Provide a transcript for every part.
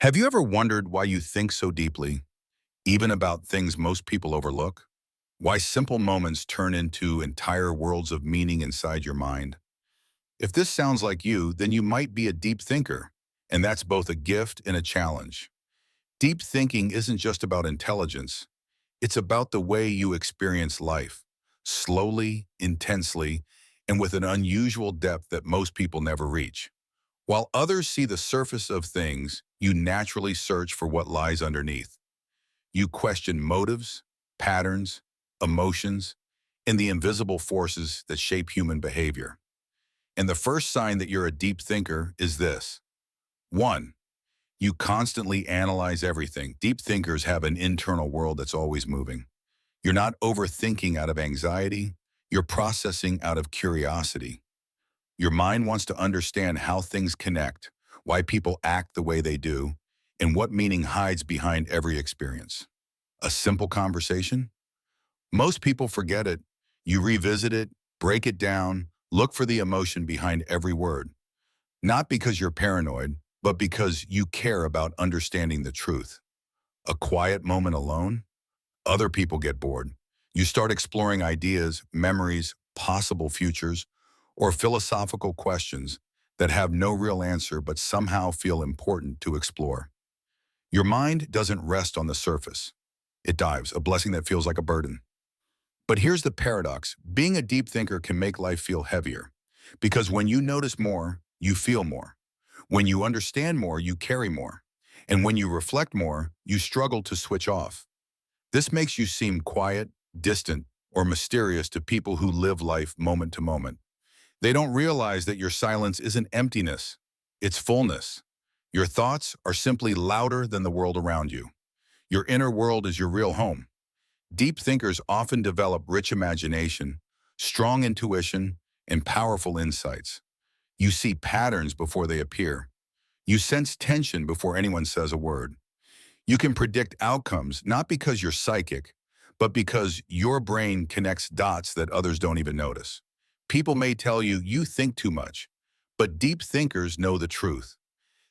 Have you ever wondered why you think so deeply, even about things most people overlook? Why simple moments turn into entire worlds of meaning inside your mind? If this sounds like you, then you might be a deep thinker, and that's both a gift and a challenge. Deep thinking isn't just about intelligence, it's about the way you experience life, slowly, intensely, and with an unusual depth that most people never reach. While others see the surface of things, you naturally search for what lies underneath. You question motives, patterns, emotions, and the invisible forces that shape human behavior. And the first sign that you're a deep thinker is this. 1. You constantly analyze everything. Deep thinkers have an internal world that's always moving. You're not overthinking out of anxiety, you're processing out of curiosity. Your mind wants to understand how things connect, why people act the way they do, and what meaning hides behind every experience. A simple conversation? Most people forget it. You revisit it, break it down, look for the emotion behind every word. Not because you're paranoid, but because you care about understanding the truth. A quiet moment alone? Other people get bored. You start exploring ideas, memories, possible futures, or philosophical questions that have no real answer but somehow feel important to explore. Your mind doesn't rest on the surface. It dives, a blessing that feels like a burden. But here's the paradox. Being a deep thinker can make life feel heavier. Because when you notice more, you feel more. When you understand more, you carry more. And when you reflect more, you struggle to switch off. This makes you seem quiet, distant, or mysterious to people who live life moment to moment. They don't realize that your silence isn't emptiness, it's fullness. Your thoughts are simply louder than the world around you. Your inner world is your real home. Deep thinkers often develop rich imagination, strong intuition, and powerful insights. You see patterns before they appear. You sense tension before anyone says a word. You can predict outcomes not because you're psychic, but because your brain connects dots that others don't even notice. People may tell you you think too much, but deep thinkers know the truth.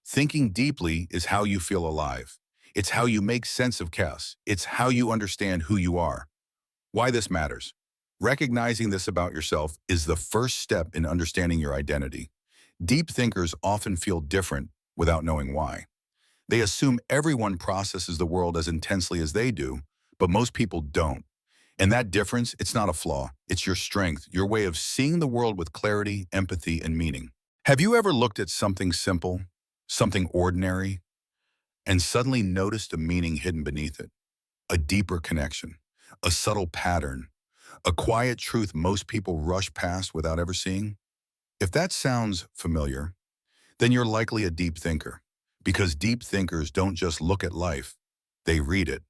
Thinking deeply is how you feel alive. It's how you make sense of chaos. It's how you understand who you are. Why this matters. Recognizing this about yourself is the first step in understanding your identity. Deep thinkers often feel different without knowing why. They assume everyone processes the world as intensely as they do, but most people don't. And that difference, it's not a flaw. It's your strength, your way of seeing the world with clarity, empathy, and meaning. Have you ever looked at something simple, something ordinary, and suddenly noticed a meaning hidden beneath it? A deeper connection, a subtle pattern, a quiet truth most people rush past without ever seeing? If that sounds familiar, then you're likely a deep thinker. Because deep thinkers don't just look at life, they read it.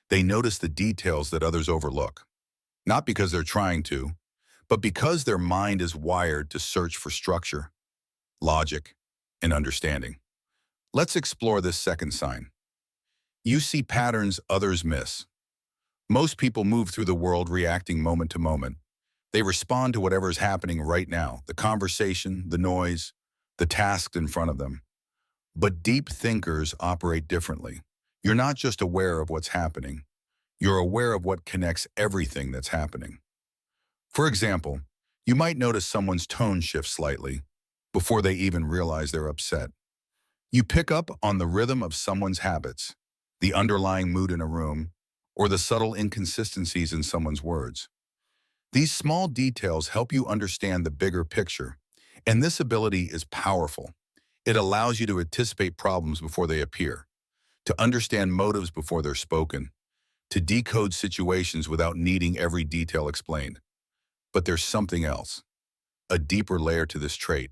They notice the details that others overlook. Not because they're trying to, but because their mind is wired to search for structure, logic, and understanding. Let's explore this second sign. You see patterns others miss. Most people move through the world reacting moment to moment. They respond to whatever is happening right now, the conversation, the noise, the task in front of them. But deep thinkers operate differently. You're not just aware of what's happening, you're aware of what connects everything that's happening. For example, you might notice someone's tone shift slightly before they even realize they're upset. You pick up on the rhythm of someone's habits, the underlying mood in a room, or the subtle inconsistencies in someone's words. These small details help you understand the bigger picture, and this ability is powerful. It allows you to anticipate problems before they appear, to understand motives before they're spoken, to decode situations without needing every detail explained. But there's something else, a deeper layer to this trait.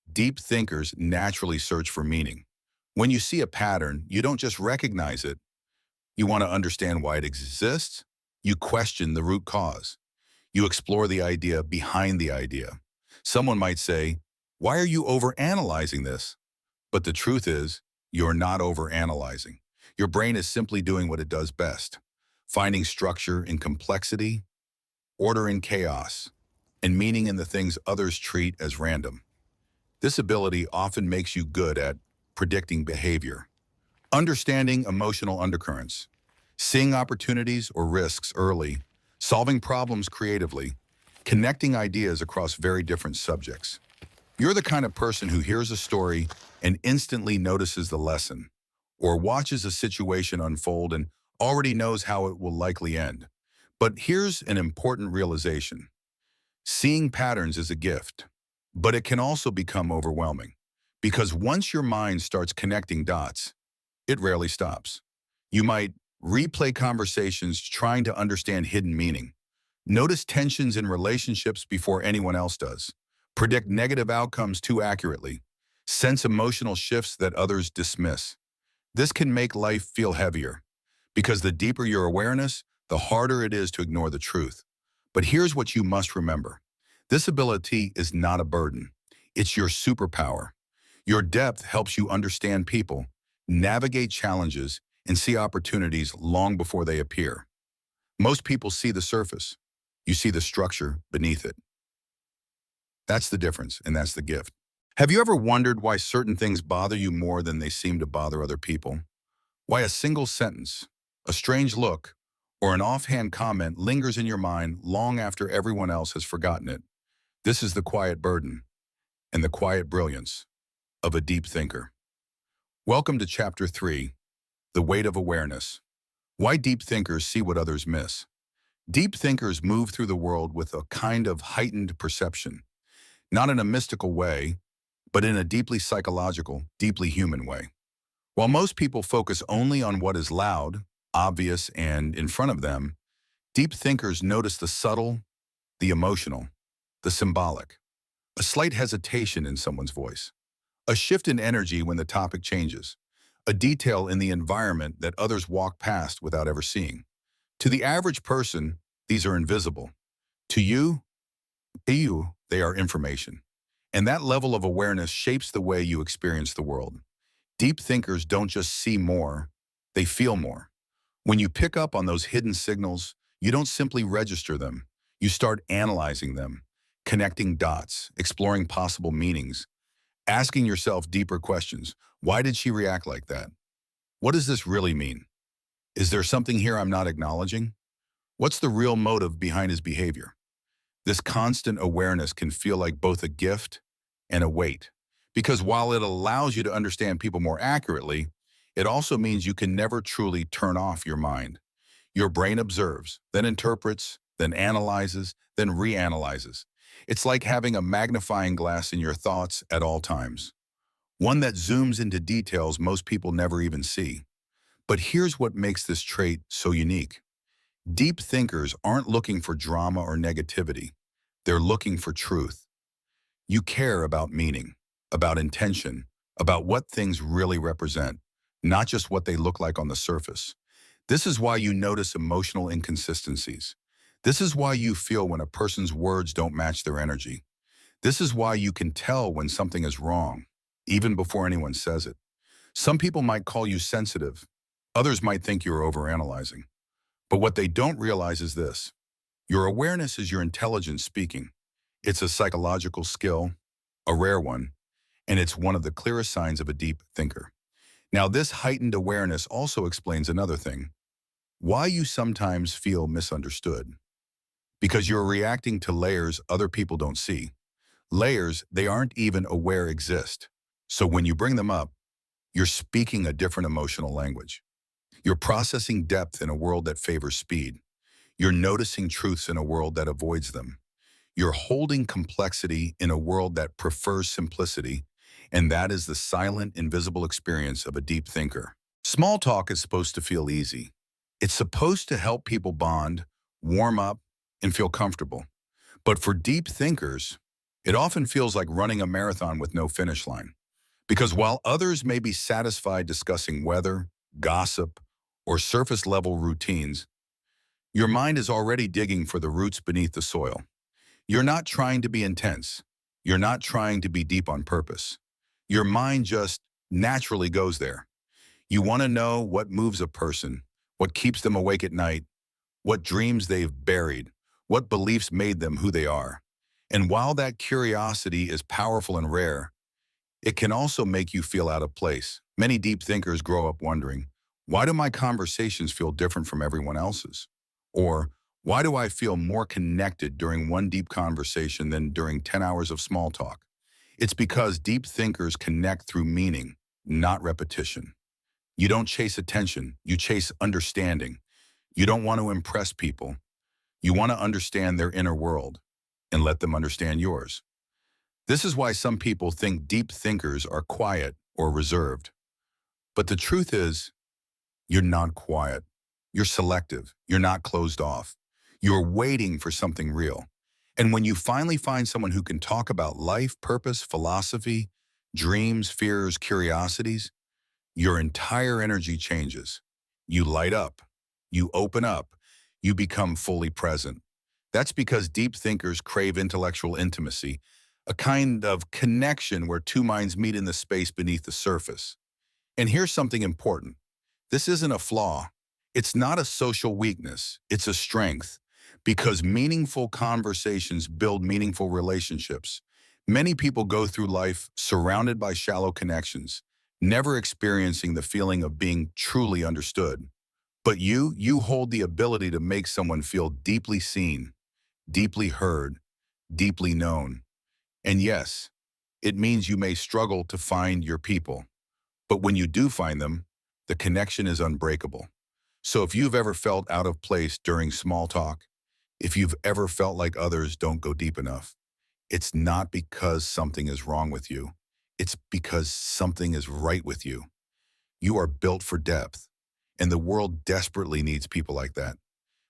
Deep thinkers naturally search for meaning. When you see a pattern, you don't just recognize it, you want to understand why it exists. You question the root cause. You explore the idea behind the idea. Someone might say, "Why are you overanalyzing this?" But the truth is, you're not overanalyzing. Your brain is simply doing what it does best, finding structure in complexity, order in chaos, and meaning in the things others treat as random. This ability often makes you good at predicting behavior, Understanding emotional undercurrents, seeing opportunities or risks early, solving problems creatively, connecting ideas across very different subjects. You're the kind of person who hears a story and instantly notices the lesson, or watches a situation unfold and already knows how it will likely end. But here's an important realization. Seeing patterns is a gift, but it can also become overwhelming. Because once your mind starts connecting dots, it rarely stops. You might replay conversations trying to understand hidden meaning, notice tensions in relationships before anyone else does, predict negative outcomes too accurately, sense emotional shifts that others dismiss. This can make life feel heavier, because the deeper your awareness, the harder it is to ignore the truth. But here's what you must remember. This ability is not a burden. It's your superpower. Your depth helps you understand people, navigate challenges, and see opportunities long before they appear. Most people see the surface. You see the structure beneath it. That's the difference, and that's the gift. Have you ever wondered why certain things bother you more than they seem to bother other people? Why a single sentence, a strange look, or an offhand comment lingers in your mind long after everyone else has forgotten it? This is the quiet burden and the quiet brilliance of a deep thinker. Welcome to Chapter 3, The Weight of Awareness. Why deep thinkers see what others miss. Deep thinkers move through the world with a kind of heightened perception, not in a mystical way, but in a deeply psychological, deeply human way. While most people focus only on what is loud, obvious, and in front of them, deep thinkers notice the subtle, the emotional, the symbolic, a slight hesitation in someone's voice, a shift in energy when the topic changes, a detail in the environment that others walk past without ever seeing. To the average person, these are invisible. To you, they are information. And that level of awareness shapes the way you experience the world. Deep thinkers don't just see more, they feel more. When you pick up on those hidden signals, you don't simply register them. You start analyzing them, connecting dots, exploring possible meanings, asking yourself deeper questions. Why did she react like that? What does this really mean? Is there something here I'm not acknowledging? What's the real motive behind his behavior? This constant awareness can feel like both a gift and a weight. Because while it allows you to understand people more accurately, it also means you can never truly turn off your mind. Your brain observes, then interprets, then analyzes, then reanalyzes. It's like having a magnifying glass in your thoughts at all times, one that zooms into details most people never even see. But here's what makes this trait so unique. Deep thinkers aren't looking for drama or negativity. They're looking for truth. You care about meaning, about intention, about what things really represent, not just what they look like on the surface. This is why you notice emotional inconsistencies. This is why you feel when a person's words don't match their energy. This is why you can tell when something is wrong, even before anyone says it. Some people might call you sensitive. Others might think you're overanalyzing. But what they don't realize is this. Your awareness is your intelligence speaking. It's a psychological skill, a rare one, and it's one of the clearest signs of a deep thinker. Now, this heightened awareness also explains another thing. Why you sometimes feel misunderstood. Because you're reacting to layers other people don't see. Layers they aren't even aware exist. So when you bring them up, you're speaking a different emotional language. You're processing depth in a world that favors speed. You're noticing truths in a world that avoids them. You're holding complexity in a world that prefers simplicity, and that is the silent, invisible experience of a deep thinker. Small talk is supposed to feel easy. It's supposed to help people bond, warm up, and feel comfortable. But for deep thinkers, it often feels like running a marathon with no finish line. Because while others may be satisfied discussing weather, gossip, or surface-level routines, your mind is already digging for the roots beneath the soil. You're not trying to be intense. You're not trying to be deep on purpose. Your mind just naturally goes there. You want to know what moves a person, what keeps them awake at night, what dreams they've buried, what beliefs made them who they are. And while that curiosity is powerful and rare, it can also make you feel out of place, Many deep thinkers grow up wondering, why do my conversations feel different from everyone else's? Or, why do I feel more connected during one deep conversation than during 10 hours of small talk? It's because deep thinkers connect through meaning, not repetition. You don't chase attention, you chase understanding. You don't want to impress people. You want to understand their inner world and let them understand yours. This is why some people think deep thinkers are quiet or reserved. But the truth is, you're not quiet. You're selective. You're not closed off. You're waiting for something real. And when you finally find someone who can talk about life, purpose, philosophy, dreams, fears, curiosities, your entire energy changes. You light up. You open up. You become fully present. That's because deep thinkers crave intellectual intimacy, a kind of connection where two minds meet in the space beneath the surface. And here's something important. This isn't a flaw. It's not a social weakness. It's a strength. Because meaningful conversations build meaningful relationships. Many people go through life surrounded by shallow connections, never experiencing the feeling of being truly understood. But you hold the ability to make someone feel deeply seen, deeply heard, deeply known. And yes, it means you may struggle to find your people. But when you do find them, the connection is unbreakable. So if you've ever felt out of place during small talk, if you've ever felt like others don't go deep enough, it's not because something is wrong with you. It's because something is right with you. You are built for depth, and the world desperately needs people like that.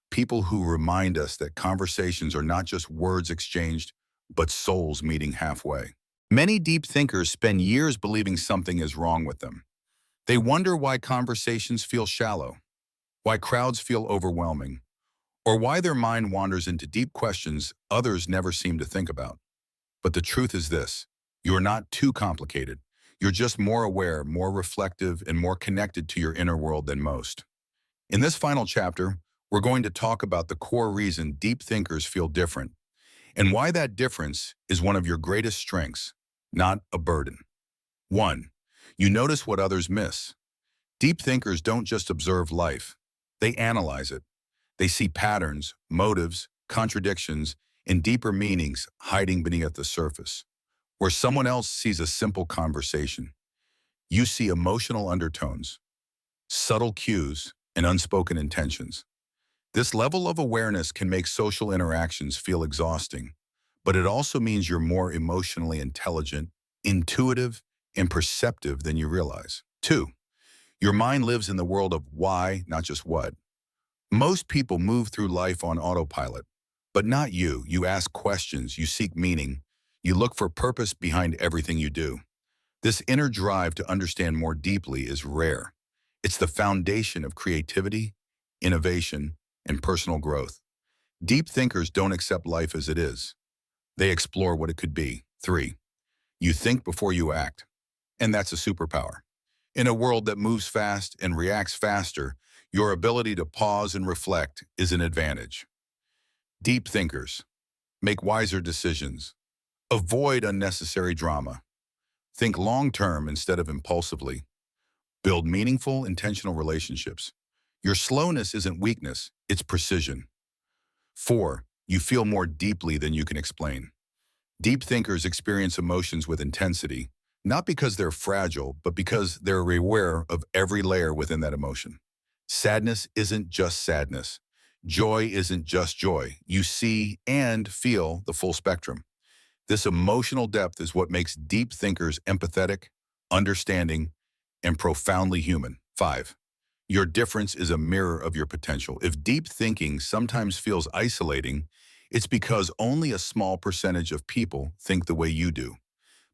People who remind us that conversations are not just words exchanged, but souls meeting halfway. Many deep thinkers spend years believing something is wrong with them. They wonder why conversations feel shallow, why crowds feel overwhelming, or why their mind wanders into deep questions others never seem to think about. But the truth is this: you're not too complicated. You're just more aware, more reflective, and more connected to your inner world than most. In this final chapter, we're going to talk about the core reason deep thinkers feel different and why that difference is one of your greatest strengths, not a burden. 1. You notice what others miss. Deep thinkers don't just observe life. They analyze it. They see patterns, motives, contradictions, and deeper meanings hiding beneath the surface. Where someone else sees a simple conversation, you see emotional undertones, subtle cues, and unspoken intentions. This level of awareness can make social interactions feel exhausting, but it also means you're more emotionally intelligent, intuitive, and perceptive than you realize. 2. Your mind lives in the world of why, not just what. Most people move through life on autopilot, but not you. You ask questions, you seek meaning, you look for purpose behind everything you do. This inner drive to understand more deeply is rare. It's the foundation of creativity, innovation, and personal growth. Deep thinkers don't accept life as it is. They explore what it could be. 3. You think before you act, and that's a superpower. In a world that moves fast and reacts faster, your ability to pause and reflect is an advantage. Deep thinkers make wiser decisions. Avoid unnecessary drama. Think long-term instead of impulsively. Build meaningful, intentional relationships. Your slowness isn't weakness, it's precision. 4. You feel more deeply than you can explain. Deep thinkers experience emotions with intensity, not because they're fragile, but because they're aware of every layer within that emotion. Sadness isn't just sadness. Joy isn't just joy. You see and feel the full spectrum. This emotional depth is what makes deep thinkers empathetic, understanding, and profoundly human. 5. Your difference is a mirror of your potential. If deep thinking sometimes feels isolating, it's because only a small percentage of people think the way you do.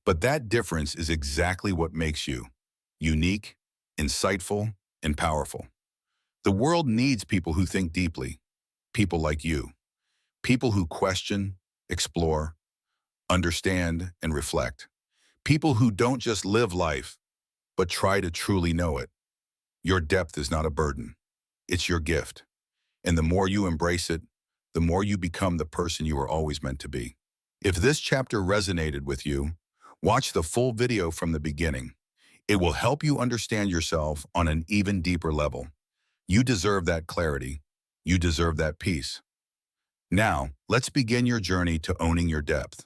But that difference is exactly what makes you unique, insightful, and powerful. The world needs people who think deeply, people like you, people who question, explore, understand, and reflect. People who don't just live life, but try to truly know it. Your depth is not a burden. It's your gift. And the more you embrace it, the more you become the person you were always meant to be. If this chapter resonated with you, watch the full video from the beginning. It will help you understand yourself on an even deeper level. You deserve that clarity. You deserve that peace. Now, let's begin your journey to owning your depth.